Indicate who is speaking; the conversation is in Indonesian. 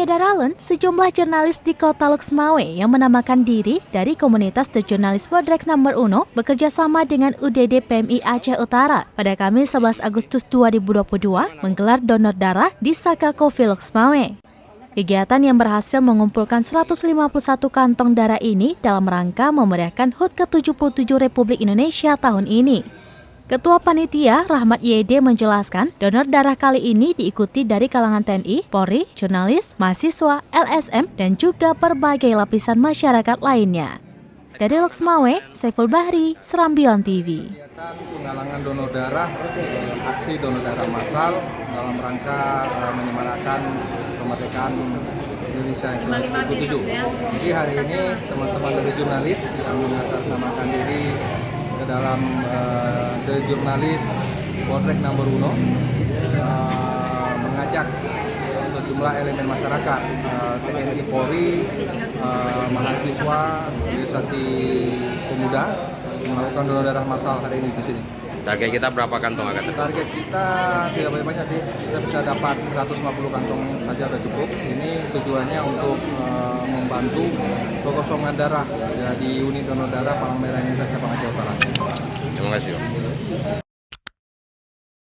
Speaker 1: Daralen, sejumlah jurnalis di kota Loksmawe yang menamakan diri dari komunitas The Journalist Bodrek Nomor 1 bekerja sama dengan UDD PMI Aceh Utara pada Kamis 11 Agustus 2022 menggelar donor darah di Saka Coffee Loksmawe. Kegiatan yang berhasil mengumpulkan 151 kantong darah ini dalam rangka memeriahkan HUT ke-77 Republik Indonesia tahun ini. Ketua Panitia Rahmat YD menjelaskan, donor darah kali ini diikuti dari kalangan TNI, Polri, jurnalis, mahasiswa, LSM, dan juga berbagai lapisan masyarakat lainnya. Dari Loksmawe, Saiful Bahri, Serambion TV.
Speaker 2: Kegiatan penggalangan donor darah, aksi donor darah massal dalam rangka menyemarakan kemerdekaan Indonesia yang ke-77. Jadi hari ini teman-teman dari jurnalis yang mengatasnamakan diri ke dalam The Journalist Bodrek Nomor 1 mengajak sejumlah elemen masyarakat, TNI, Polri, mahasiswa, organisasi pemuda melakukan donor darah massal hari ini di sini.
Speaker 3: Target kita berapa kantong akan datang?
Speaker 2: Target kita tidak banyak sih, kita bisa dapat 150 kantong saja sudah cukup. Ini tujuannya untuk membantu kekosongan darah di unit donor darah Palang Merah Indonesia Cabang Aceh Utara.
Speaker 3: Terima kasih.